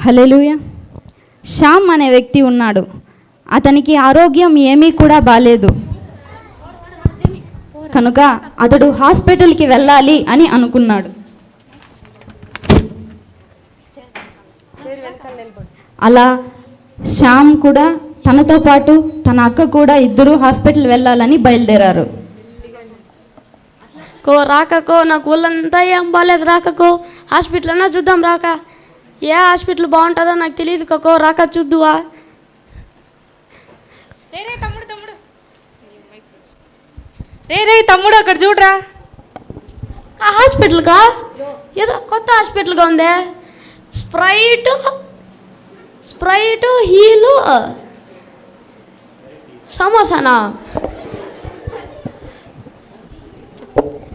హల్లెలూయా. శ్యామ్ అనే వ్యక్తి ఉన్నాడు. అతనికి ఆరోగ్యం ఏమీ కూడా బాలేదు. కనుక అతడు హాస్పిటల్కి వెళ్ళాలి అని అనుకున్నాడు. అలా శ్యామ్ కూడా తనతో పాటు తన అక్క కూడా ఇద్దరు హాస్పిటల్ వెళ్ళాలని బయలుదేరారు. రాకకో నాకు ఊళ్ళంతా ఏం బాగాలేదు, రాకకో హాస్పిటల్ అన్నా చూద్దాం, రాక ఏ హాస్పిటల్ బాగుంటుందో నాకు తెలియదు కకో, రాక చూద్దువా. రే తమ్ముడు అక్కడ చూడరా. హాస్పిటల్కా? ఏదో కొత్త హాస్పిటల్గా ఉందే. స్ప్రైట్ హీలు సమోసానా?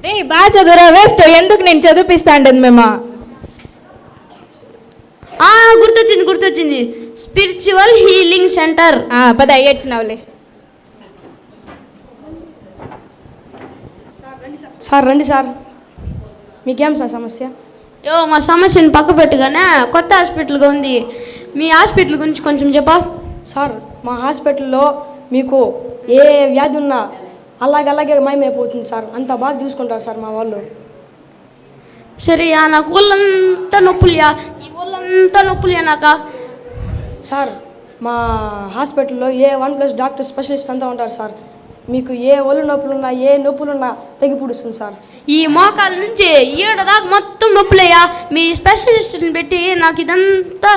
రే బాగా చదువురా, వేస్ట్ ఎందుకు నేను చదివిపిస్తాండి మేము. గుర్తొచ్చింది స్పిరిచువల్ హీలింగ్ సెంటర్. పద ఏడ్చినావులే. సార్ రండి సార్, మీకేం సార్ సమస్య? మా సమస్యను పక్క పెట్టుగానే కొత్త హాస్పిటల్గా ఉంది, మీ హాస్పిటల్ గురించి కొంచెం చెప్పా. సార్ మా హాస్పిటల్లో మీకు ఏ వ్యాధి ఉన్నా అలాగే మాయమైపోతుంది సార్, అంత బాగా చూసుకుంటారు సార్ మా వాళ్ళు. సరే నాకు ఒళ్ళంతా నొప్పులుయా, ఈ ఒళ్ళంతా నొప్పులుయా నాక. సార్ మా హాస్పిటల్లో A1+ డాక్టర్ స్పెషలిస్ట్ అంతా ఉంటారు సార్. మీకు ఏ ఒళ్ళు నొప్పులున్నా ఏ నొప్పులున్నా తెగిపుడుస్తుంది సార్. ఈ మోకాల నుంచి ఈడ దాకా మొత్తం నొప్పులయ్యా. మీ స్పెషలిస్ట్ని పెట్టి నాకు ఇదంతా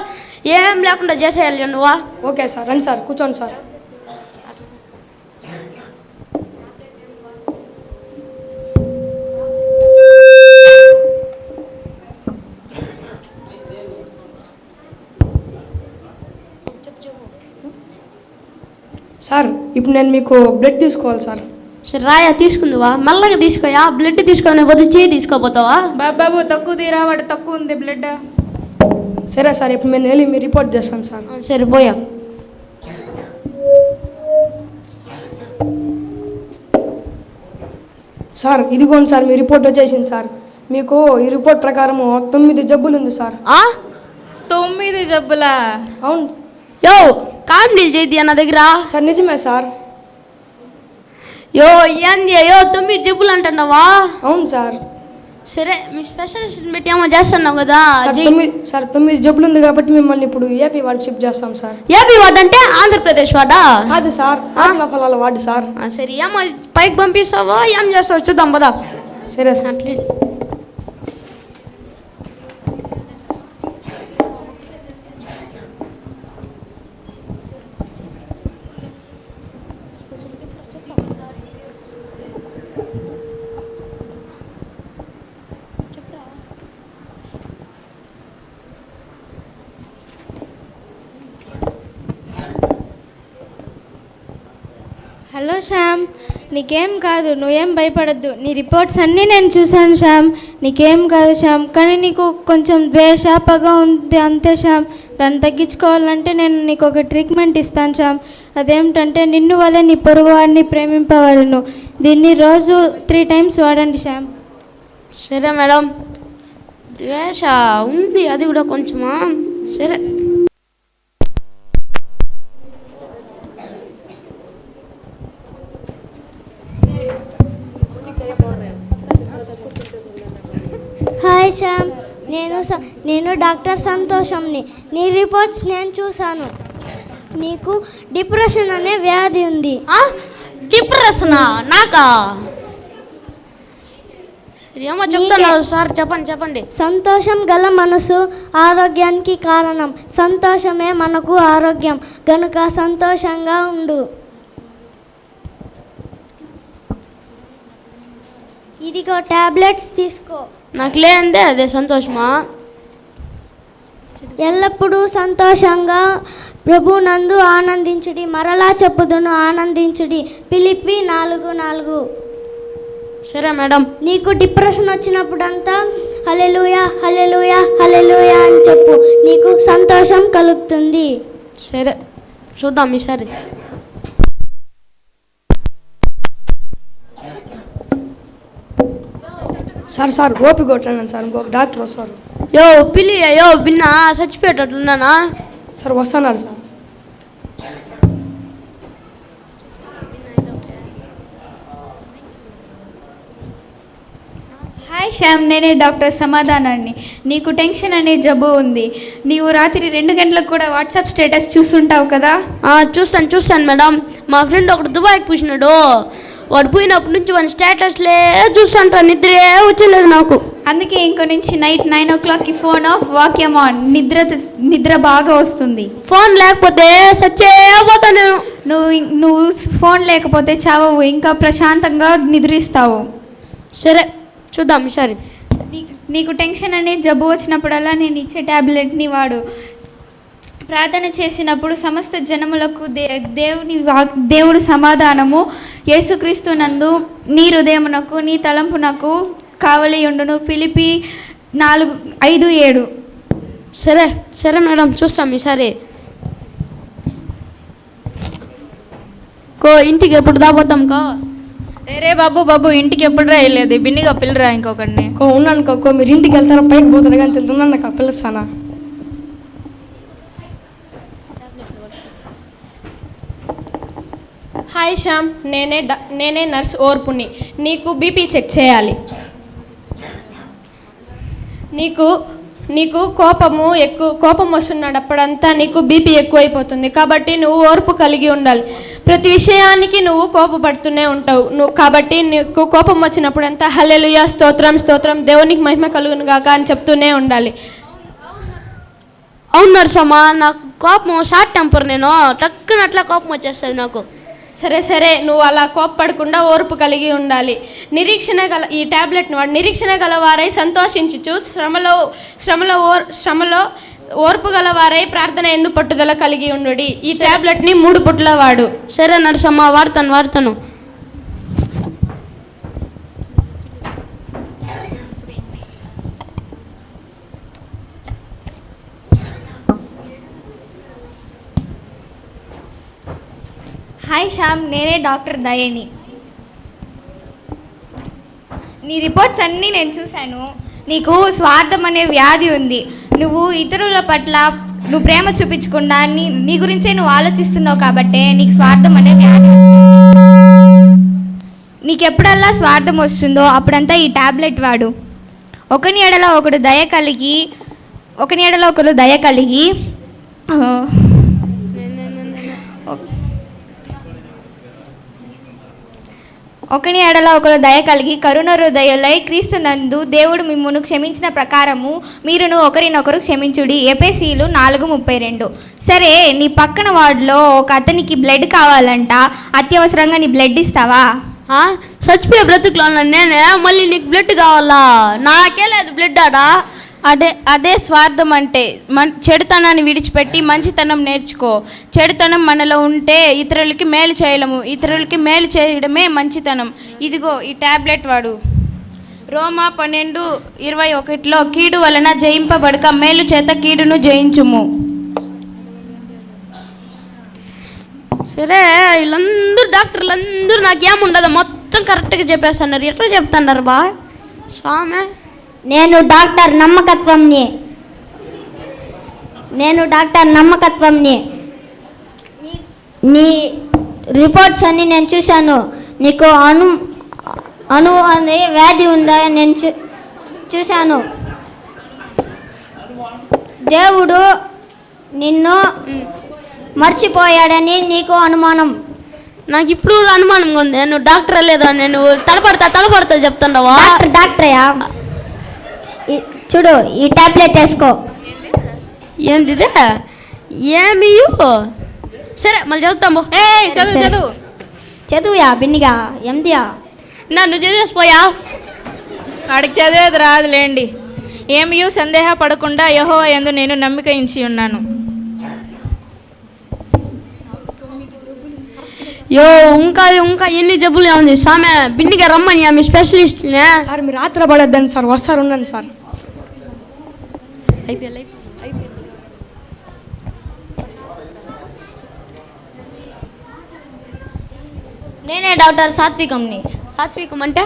ఏం లేకుండా చేసేయాలి నువ్వా. ఓకే సార్, రండి సార్, కూర్చోండి సార్. సార్ ఇప్పుడు నేను మీకు బ్లడ్ తీసుకోవాలి సార్. సరే రాయా, తీసుకుందివా, మెల్లగా తీసుకోయా. బ్లడ్ తీసుకొని బదులు చేయి తీసుకోపోతావా? బాబు తక్కువ తీరా, వాడు తక్కువ ఉంది బ్లడ్. సరే సార్, ఇప్పుడు నేను వెళ్ళి మీరు రిపోర్ట్ చేస్తాను సార్. సరే పోయా. సార్ ఇదిగోండి సార్, మీ రిపోర్ట్ వచ్చేసింది సార్. మీకు ఈ రిపోర్ట్ ప్రకారం 9 జబ్బులు ఉంది సార్. 9 జబ్బులా? అవును. యో కామెడీలు చేద్ది నా దగ్గర. సార్ నిజమే సార్. ఏంది 9 జబ్బులు అంటున్నావా? అవును సార్. సరే మీ స్పెషలిస్ట్ని పెట్టి ఏమో చేస్తున్నావు కదా. సార్ 9 జబ్బులు ఉంది కాబట్టి మిమ్మల్ని ఇప్పుడు ఏపీ వార్డు షిఫ్ట్ చేస్తాం సార్. ఏపీ వార్డు అంటే ఆంధ్రప్రదేశ్ వార్డా? కాదు సార్, ఆత్మఫలాల వార్డు సార్. సరే ఏమో పైకి పంపిస్తావో ఏం చేస్తావు చూద్దాం పదా. సరే సార్. హలో శ్యామ్, నీకేం కాదు, నువ్వేం భయపడద్దు. నీ రిపోర్ట్స్ అన్నీ నేను చూశాను శ్యామ్, నీకేం కాదు శ్యామ్. కానీ నీకు కొంచెం ద్వేష పగ ఉంది అంతే శ్యామ్. దాన్ని తగ్గించుకోవాలంటే నేను నీకు ఒక ట్రీట్మెంట్ ఇస్తాను శ్యామ్. అదేమిటంటే నిన్ను వల్లే నీ పొరుగు వారిని ప్రేమింపవలను. దీన్ని రోజు 3 టైమ్స్ వాడండి శ్యామ్. సరే మేడం, ద్వేష ఉంది అది కూడా కొంచెమా. సరే హాయ్ శ్యామ్, నేను డాక్టర్ సంతోషంని. నీ రిపోర్ట్స్ నేను చూశాను. నీకు డిప్రెషన్ అనే వ్యాధి ఉంది. డిప్రెషనా? నాకా? ఏమో చెప్తాను సార్, చెప్పండి. సంతోషం గల మనసు ఆరోగ్యానికి కారణం. సంతోషమే మనకు ఆరోగ్యం, గనుక సంతోషంగా ఉండు. ఇదిగో టాబ్లెట్స్ తీసుకో. నాకు లేదే అదే సంతోషమా. ఎల్లప్పుడూ సంతోషంగా ప్రభునందు ఆనందించుడి. మరలా చెప్పుదును, ఆనందించుడి. ఫిలిప్పి 4:4. సరే మేడం. నీకు డిప్రెషన్ వచ్చినప్పుడంతా హల్లెలూయా హల్లెలూయా హల్లెలూయా అని చెప్పు, నీకు సంతోషం కలుగుతుంది. సరే చూద్దాం ఈసారి. సార్ ఓపిక కొట్టండి సార్, ఇంకొక డాక్టర్ వస్తారు. యో పిల్లి యో బిన్నా చచ్చిపోయేటట్లున్నానా? సార్ వస్తున్నారు సార్. హాయ్ శ్యామ్, నేనే డాక్టర్ సమాధానాన్ని. నీకు టెన్షన్ అనే జబ్బు ఉంది. నీవు రాత్రి 2 గంటలకు కూడా వాట్సాప్ స్టేటస్ చూస్తుంటావు కదా? చూస్తాను మేడం. మా ఫ్రెండ్ ఒకడు దుబాయ్కి పూసినాడు. వాడు పోయినప్పటి నుంచి వాడి స్టేటస్లే చూస్తుంటా, నిద్రే వచ్చలేదు నాకు. అందుకే ఇంకో నుంచి నైట్ 9 o'clockకి ఫోన్ ఆఫ్, వాక్యం ఆన్. నిద్ర బాగా వస్తుంది. ఫోన్ లేకపోతే సచ్చేపోతా నేను. నువ్వు ఫోన్ లేకపోతే చావవు, ఇంకా ప్రశాంతంగా నిద్రిస్తావు. సరే చూద్దాం ఈసారి. నీకు టెన్షన్ అనే జబ్బు వచ్చినప్పుడల్లా నేను ఇచ్చే ట్యాబ్లెట్ని వాడు. ప్రార్థన చేసినప్పుడు సమస్త జనములకు దేవుడు సమాధానము యేసుక్రీస్తు నందు నీ హృదయమునకు నీ తలంపునకు కావలియుండును. ఫిలిప్పి 4:5-7. సరే మేడం, చూస్తాం ఈసారి. ఇంటికి ఎప్పుడు దాపోతాం కా? రే బాబు ఇంటికి ఎప్పుడు రాయలేదు, బిన్నిగా పిల్లరా ఇంకొకరిని. ఉన్నాను కక్కో, మీరు ఇంటికి వెళ్తారా పైకి పోతారా కానీ తెలుస్తున్నాను, నాకు పిలుస్తానా? హాయ్ శ్యామ్, నేనే నర్స్ ఓర్పుని. నీకు బీపీ చెక్ చేయాలి. నీకు కోపం వస్తున్నప్పుడంతా నీకు బీపీ ఎక్కువైపోతుంది. కాబట్టి నువ్వు ఓర్పు కలిగి ఉండాలి. ప్రతి విషయానికి నువ్వు కోపపడుతూనే ఉంటావు. కాబట్టి నీకు కోపం వచ్చినప్పుడంతా హల్లెలూయా, స్తోత్రం, దేవునికి మహిమ కలుగును గాక అని చెప్తూనే ఉండాలి. అవును నర్సమ్మా, నాకు కోపం షార్ట్ టెంపర్. నేను టక్కున అట్లా కోపం వచ్చేస్తుంది నాకు. సరే నువ్వు అలా కోప్పడకుండా ఓర్పు కలిగి ఉండాలి. ఈ ట్యాబ్లెట్ని వాడు నిరీక్షణ గలవారై సంతోషించుచు శ్రమలో ఓర్పు గలవారై ప్రార్థన ఎందు పట్టుదల కలిగి ఉండు. ఈ ట్యాబ్లెట్ని 3 పుట్ల వాడు. సరే నర్సమ్మ, వాడతాను. హాయ్ శ్యామ్, నేనే డాక్టర్ దయని. నీ రిపోర్ట్స్ అన్నీ నేను చూశాను. నీకు స్వార్థం అనే వ్యాధి ఉంది. నువ్వు ఇతరుల పట్ల నువ్వు ప్రేమ చూపించకుండా నీ గురించే నువ్వు ఆలోచిస్తున్నావు కాబట్టే నీకు స్వార్థం అనే వ్యాధి వచ్చింది. నీకు ఎప్పుడల్లా స్వార్థం వస్తుందో అప్పుడంతా ఈ టాబ్లెట్ వాడు. ఒకని ఎడల ఒకరు దయ కలిగి ఒకని ఎడల ఒకరు దయ కలిగి కరుణ హృదయులై క్రీస్తునందు దేవుడు మిమ్మును క్షమించిన ప్రకారము మీరును ఒకరినొకరు క్షమించుడి. ఎఫెసీయులు 4:32. సరే, నీ పక్కన వార్డులో ఒక అతనికి బ్లడ్ కావాలంట. అత్యవసరంగా నీ బ్లడ్ ఇస్తావా? చచ్చిపోయే బ్రతుకులో నేనే మళ్ళీ నీకు బ్లడ్ కావాలా? నాకే లేదు బ్లడ్ ఆడా. అదే స్వార్థం అంటే. చెడుతనాన్ని విడిచిపెట్టి మంచితనం నేర్చుకో. చెడుతనం మనలో ఉంటే ఇతరులకి మేలు చేయలేము. ఇతరులకి మేలు చేయడమే మంచితనం. ఇదిగో ఈ టాబ్లెట్ వాడు. రోమా 12:21 కీడు వలన జయింపబడక మేలు చేత కీడును జయించుము. సరే, డాక్టర్లందరూ నాకేముండదు, మొత్తం కరెక్ట్గా చెప్పేస్తున్నారు. ఎట్లా చెప్తున్నారు బా స్వామి? నేను డాక్టర్ నమ్మకత్వంని. నీ రిపోర్ట్స్ అన్నీ నేను చూశాను. నీకు అను అనే వ్యాధి ఉందా నేను చూశాను. దేవుడు నిన్ను మర్చిపోయాడని నీకు అనుమానం. నాకు ఇప్పుడు అనుమానంగా ఉంది. నువ్వు డాక్టర్ లేదా? నేను తడపడతా చెప్తాండవా? డాక్టరయా? చూడు, ఈ టాబ్లెట్ వేసుకో. ఏంది ఏమి? సరే, మళ్ళీ చదువుతాము. చదువుయా బిన్నిగా ఎందియా? నన్ను చదివేసిపోయా. వాడికి చదివేది రాదులేండి. ఏమీ సందేహపడకుండా యెహోవా యందు నేను నమ్మిక ఉంచి ఉన్నాను. ఇంకా ఎన్ని జబ్బులు ఉంది సామె? బిన్నిగా రమ్మని ఆమె స్పెషలిస్ట్. సార్ మీరు రాత్రి పడద్దండి సార్, వస్తారు ఉండండి సార్. అయిపోయింది. నేనే డాక్టర్ సాత్వికంని. సాత్వికం అంటే?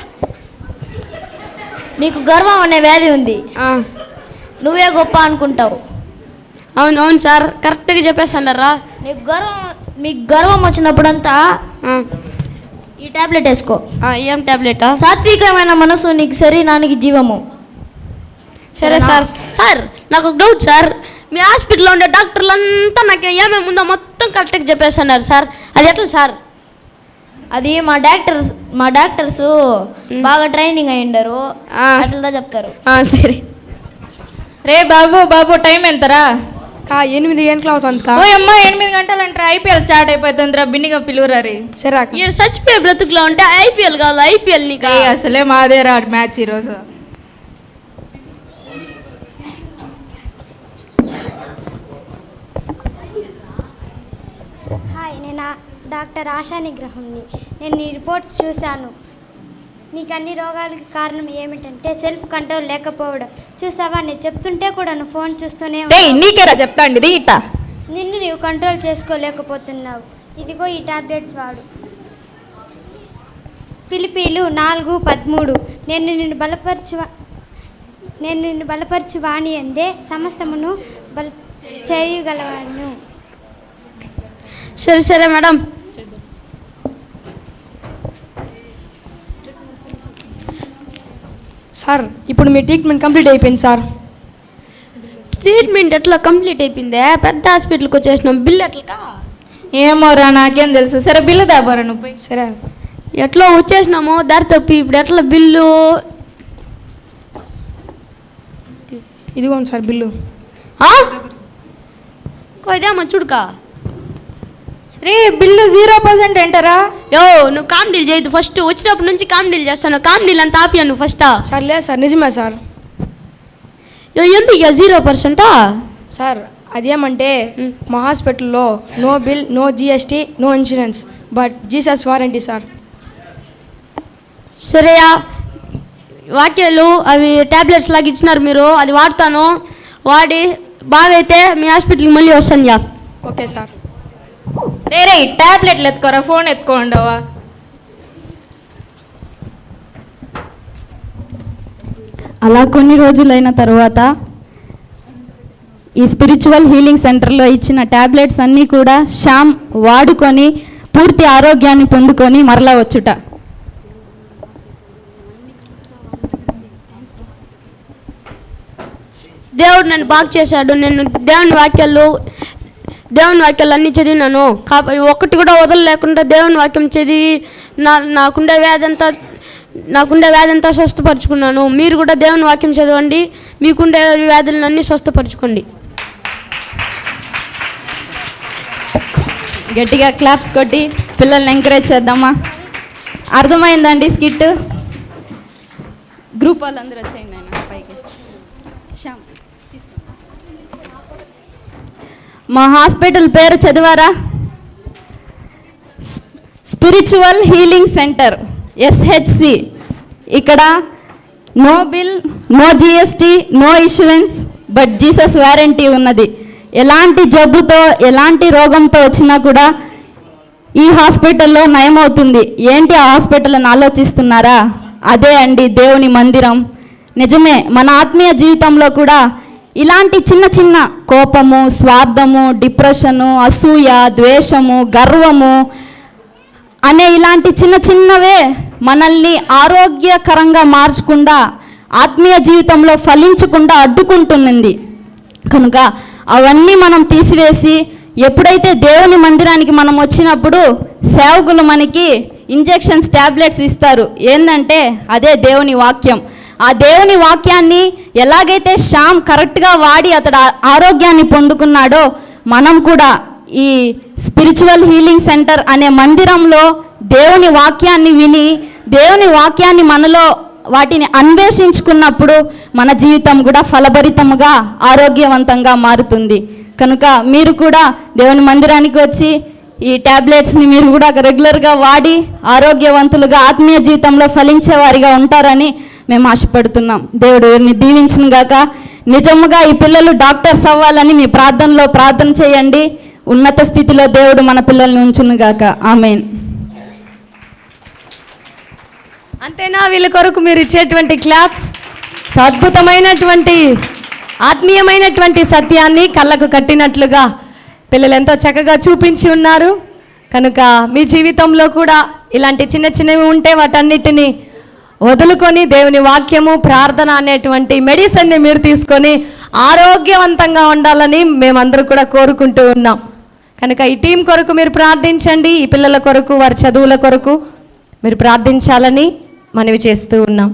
నీకు గర్వం అనే వ్యాధి ఉంది. నువ్వే గొప్ప అనుకుంటావు. అవును అవును సార్, కరెక్ట్గా చెప్పేస్తున్నారా. మీకు గర్వం వచ్చినప్పుడంతా ఈ టాబ్లెట్ వేసుకో. ఏం టాబ్లెటా? సాత్వికమైన మనసు నీకు శరీరానికి జీవము. సరే సార్. సార్ నాకు ఒక డౌట్ సార్, మీ హాస్పిటల్లో ఉండే డాక్టర్లు అంతా నాకు ఏమేమి ఉందో మొత్తం కరెక్ట్గా చెప్పేస్తున్నారు సార్, అది ఎట్లా సార్? అది మా డాక్టర్స్ బాగా ట్రైనింగ్ అయ్యిండారు, అట్లా చెప్తారు. సరే. రే బాబు టైం ఎంతరా? 8 గంటలు అవుతుంది ఓ అమ్మ 8 గంటలు అంటారా? ఐపీఎల్ స్టార్ట్ అయిపోతుందిరా, బిన్నిగా పిలువురారి. సరే ఈడ చచ్చిపోయే బ్రతుకులో ఉంటే ఐపీఎల్ కావాలి, ఐపీఎల్ నీకు. అసలే మాదేరా మ్యాచ్ ఈరోజు. హాయ్, నేను డాక్టర్ ఆశా నిగ్రహంని. నేను నీ రిపోర్ట్స్ చూశాను. నీకు అన్ని రోగాలకి కారణం ఏమిటంటే సెల్ఫ్ కంట్రోల్ లేకపోవడం. చూసావా, నేను చెప్తుంటే కూడా నువ్వు ఫోన్ చూస్తూనే నీకేరా చెప్తా అండి ఇట్ట. నిన్ను నీవు కంట్రోల్ చేసుకోలేకపోతున్నావు. ఇదిగో ఈ టాబ్లెట్స్ వాడు. పిలిపిలు 4:13. నేను నిన్ను బలపరచు వాణి అందే సమస్తమును చేయగలవాను. సరే సరే మేడం. సార్ ఇప్పుడు మీ ట్రీట్మెంట్ కంప్లీట్ అయిపోయింది సార్. ట్రీట్మెంట్ ఎట్లా కంప్లీట్ అయిపోయిందే? పెద్ద హాస్పిటల్కి వచ్చేసినాం, బిల్ ఎట్లా? ఏమోరా నాకేం తెలుసు. సరే బిల్లు దాబారా నువ్వు. సరే ఎట్లా వచ్చేసినాము దారి తప్పి, ఇప్పుడు ఎట్లా బిల్లు? ఇదిగోండి సార్ బిల్లు. ఇదేమో చూడుకా. రే బిల్లు 0% ఏంటరా? నువ్వు కామెడీలు చేయదు. ఫస్ట్ వచ్చినప్పటి నుంచి కామెడీలు చేస్తాను. కామెడీలు అంతా ఆపియా నువ్వు ఫస్ట్. సార్ లేదు సార్, నిజమే సార్. ఎందుకు ఇక 0%? సార్ అదేమంటే మా హాస్పిటల్లో no bill, no GST, no insurance, but Jesus warranty sir. సరేయా, వాక్యాలు అవి టాబ్లెట్స్ లాగా ఇచ్చినారు మీరు, అది వాడతాను. వాడి బాగైతే మీ హాస్పిటల్కి మళ్ళీ వస్తాను. Yeah okay sir. రే టాబ్లెట్లు ఎత్తుకోరా, ఫోన్ ఎత్తుకోండవా. అలా కొన్ని రోజులైన తర్వాత ఈ స్పిరిచువల్ హీలింగ్ సెంటర్లో ఇచ్చిన టాబ్లెట్స్ అన్నీ కూడా శ్యామ్ వాడుకొని పూర్తి ఆరోగ్యాన్ని పొందుకొని మరలా వచ్చుట. దేవుడు నన్ను బాగు చేశాడు. నేను దేవుని వాక్యాలు అన్నీ చదివినాను. ఒక్కటి కూడా వదలలేకుండా దేవుని వాక్యం చదివి నాకుండే వ్యాధి అంతా స్వస్థపరచుకున్నాను. మీరు కూడా దేవుని వాక్యం చదవండి, మీకుండే వ్యాధులన్నీ స్వస్థపరచుకోండి. గట్టిగా క్లాప్స్ కొట్టి పిల్లల్ని ఎంకరేజ్ చేద్దామా? అర్థమైందండి స్కిట్? గ్రూప్ వాళ్ళందరూ వచ్చేయండి ఆయన పైకి. శ్యామ్ మా హాస్పిటల్ పేరు చదివారా? Spiritual healing center, SHC. ఇక్కడ no bill, no GST, no insurance, but Jesus warranty ఉన్నది. ఎలాంటి జబ్బుతో ఎలాంటి రోగంతో వచ్చినా కూడా ఈ హాస్పిటల్లో నయమవుతుంది. ఏంటి ఆ హాస్పిటల్ అని ఆలోచిస్తున్నారా? అదే అండి దేవుని మందిరం. నిజమే, మన ఆత్మీయ జీవితంలో కూడా ఇలాంటి చిన్న చిన్న కోపము, స్వార్థము, డిప్రెషను, అసూయ, ద్వేషము, గర్వము అనే ఇలాంటి చిన్న చిన్నవే మనల్ని ఆరోగ్యకరంగా మార్చకుండా, ఆత్మీయ జీవితంలో ఫలించకుండా అడ్డుకుంటున్నది. కనుక అవన్నీ మనం తీసివేసి ఎప్పుడైతే దేవుని మందిరానికి మనం వచ్చినప్పుడు సేవకులు మనకి ఇంజెక్షన్స్, ట్యాబ్లెట్స్ ఇస్తారు. ఏంటంటే అదే దేవుని వాక్యం. ఆ దేవుని వాక్యాన్ని ఎలాగైతే శ్యామ్ కరెక్ట్గా వాడి అతడు ఆరోగ్యాన్ని పొందుకున్నాడో, మనం కూడా ఈ స్పిరిచువల్ హీలింగ్ సెంటర్ అనే మందిరంలో దేవుని వాక్యాన్ని విని, దేవుని వాక్యాన్ని మనలో వాటిని అన్వేషించుకున్నప్పుడు మన జీవితం కూడా ఫలభరితముగా ఆరోగ్యవంతంగా మారుతుంది. కనుక మీరు కూడా దేవుని మందిరానికి వచ్చి ఈ ట్యాబ్లెట్స్ని మీరు కూడా రెగ్యులర్గా వాడి ఆరోగ్యవంతులుగా ఆత్మీయ జీవితంలో ఫలించే వారిగా ఉంటారని మేము ఆశపడుతున్నాం. దేవుడు వీరిని దీవించును గాక. నిజముగా ఈ పిల్లలు డాక్టర్స్ అవ్వాలని మీ ప్రార్థనలో ప్రార్థన చేయండి. ఉన్నత స్థితిలో దేవుడు మన పిల్లల్ని ఉంచును గాక. ఆమేన్. అంతేనా? వీళ్ళ కొరకు మీరు ఇచ్చేటువంటి క్లాప్స్ అద్భుతమైనటువంటి ఆత్మీయమైనటువంటి సత్యాన్ని కళ్ళకు కట్టినట్లుగా పిల్లలు ఎంతో చక్కగా చూపించి ఉన్నారు. కనుక మీ జీవితంలో కూడా ఇలాంటి చిన్న చిన్నవి ఉంటే వాటన్నిటిని వదులుకొని దేవుని వాక్యము, ప్రార్థన అనేటువంటి మెడిసిన్ని మీరు తీసుకొని ఆరోగ్యవంతంగా ఉండాలని మేమందరూ కూడా కోరుకుంటూ ఉన్నాం. కనుక ఈ టీం కొరకు మీరు ప్రార్థించండి. ఈ పిల్లల కొరకు, వారి చదువుల కొరకు మీరు ప్రార్థించాలని మనవి చేస్తూ ఉన్నాం.